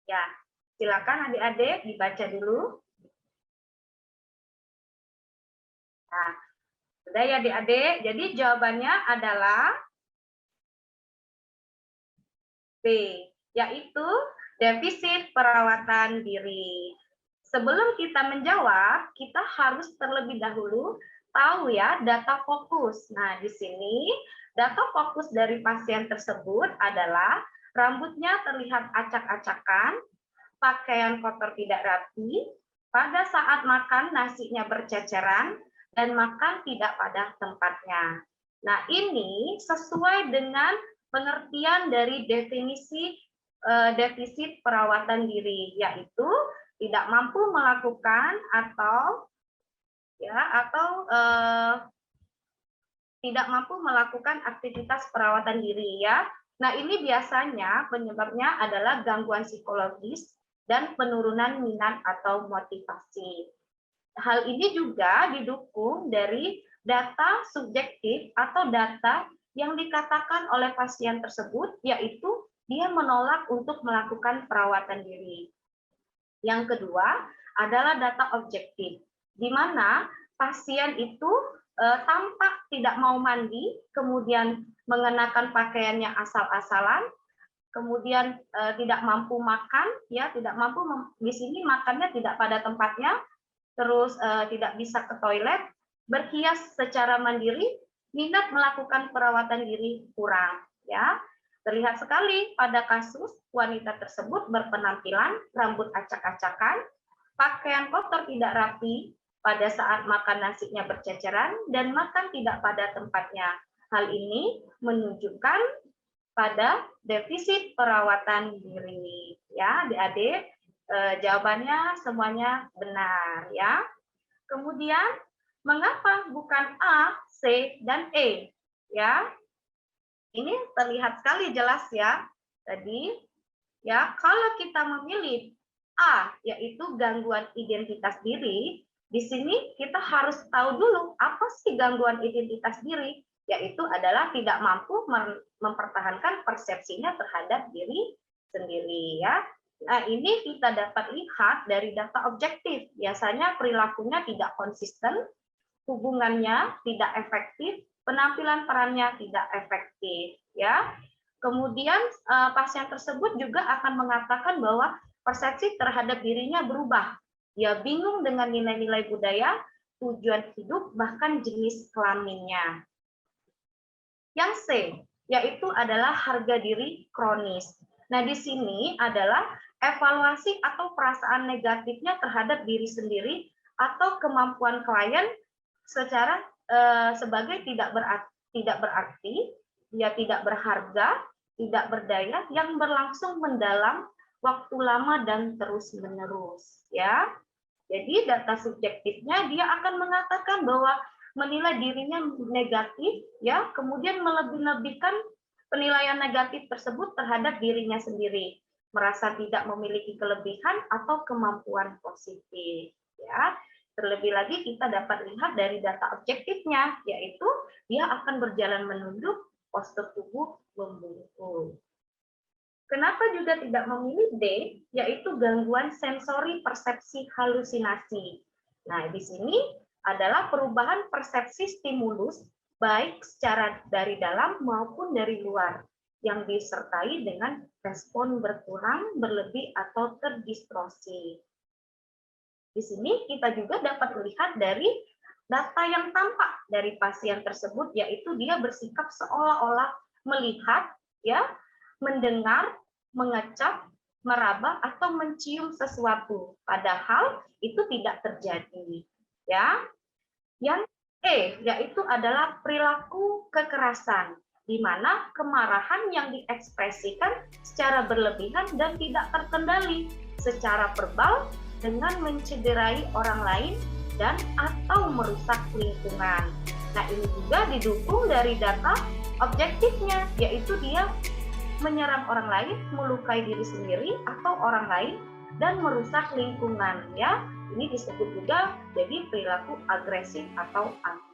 Ya, silakan adik-adik dibaca dulu. Nah, sudah ya adik-adik. Jadi jawabannya adalah B, yaitu defisit perawatan diri. Sebelum kita menjawab, kita harus terlebih dahulu tahu ya data fokus. Nah, di sini data fokus dari pasien tersebut adalah rambutnya terlihat acak-acakan, pakaian kotor tidak rapi, pada saat makan nasinya berceceran, dan makan tidak pada tempatnya. Nah, ini sesuai dengan pengertian dari definisi defisit perawatan diri, yaitu tidak mampu melakukan atau tidak mampu melakukan aktivitas perawatan diri ya. Nah, ini biasanya penyebabnya adalah gangguan psikologis dan penurunan minat atau motivasi. Hal ini juga didukung dari data subjektif atau data yang dikatakan oleh pasien tersebut, yaitu dia menolak untuk melakukan perawatan diri. Yang kedua adalah data objektif, di mana pasien itu tampak tidak mau mandi, kemudian mengenakan pakaiannya asal-asalan, kemudian tidak mampu makan, ya tidak mampu di sini makannya tidak pada tempatnya, terus tidak bisa ke toilet, berhias secara mandiri, minat melakukan perawatan diri kurang, ya. Terlihat sekali pada kasus wanita tersebut berpenampilan rambut acak-acakan, pakaian kotor tidak rapi, pada saat makan nasinya berceceran, dan makan tidak pada tempatnya. Hal ini menunjukkan pada defisit perawatan diri. Ya, adik-adik, jawabannya semuanya benar ya. Kemudian mengapa bukan A, C, dan E? Ya, ini terlihat sekali jelas ya. Tadi ya, kalau kita memilih A, yaitu gangguan identitas diri, di sini kita harus tahu dulu apa sih gangguan identitas diri, yaitu adalah tidak mampu mempertahankan persepsinya terhadap diri sendiri ya. Nah, ini kita dapat lihat dari data objektif. Biasanya perilakunya tidak konsisten, hubungannya tidak efektif, penampilan perannya tidak efektif ya. Kemudian pasien tersebut juga akan mengatakan bahwa persepsi terhadap dirinya berubah. Dia bingung dengan nilai-nilai budaya, tujuan hidup, bahkan jenis kelaminnya. Yang C, yaitu adalah harga diri kronis. Nah, di sini adalah evaluasi atau perasaan negatifnya terhadap diri sendiri atau kemampuan klien secara sebagai tidak berarti, dia tidak berharga, tidak berdaya, yang berlangsung mendalam, waktu lama dan terus-menerus. Ya, jadi data subjektifnya dia akan mengatakan bahwa menilai dirinya negatif, ya, kemudian melebih-lebihkan penilaian negatif tersebut terhadap dirinya sendiri, merasa tidak memiliki kelebihan atau kemampuan positif. Ya, terlebih lagi kita dapat lihat dari data objektifnya, yaitu dia akan berjalan menunduk, postur tubuh membungkuk. Kenapa juga tidak memilih D, yaitu gangguan sensori persepsi halusinasi. Nah, di sini adalah perubahan persepsi stimulus, baik secara dari dalam maupun dari luar, yang disertai dengan respon berkurang, berlebih, atau terdistorsi. Di sini kita juga dapat melihat dari data yang tampak dari pasien tersebut, yaitu dia bersikap seolah-olah melihat, ya, mendengar, mengecap, meraba, atau mencium sesuatu, padahal itu tidak terjadi. Ya, yang E, yaitu adalah perilaku kekerasan, di mana kemarahan yang diekspresikan secara berlebihan dan tidak terkendali secara verbal dengan mencederai orang lain dan atau merusak lingkungan. Nah, ini juga didukung dari data objektifnya, yaitu dia menyerang orang lain, melukai diri sendiri atau orang lain, dan merusak lingkungan. Ya, ini disebut juga jadi perilaku agresif atau agresif.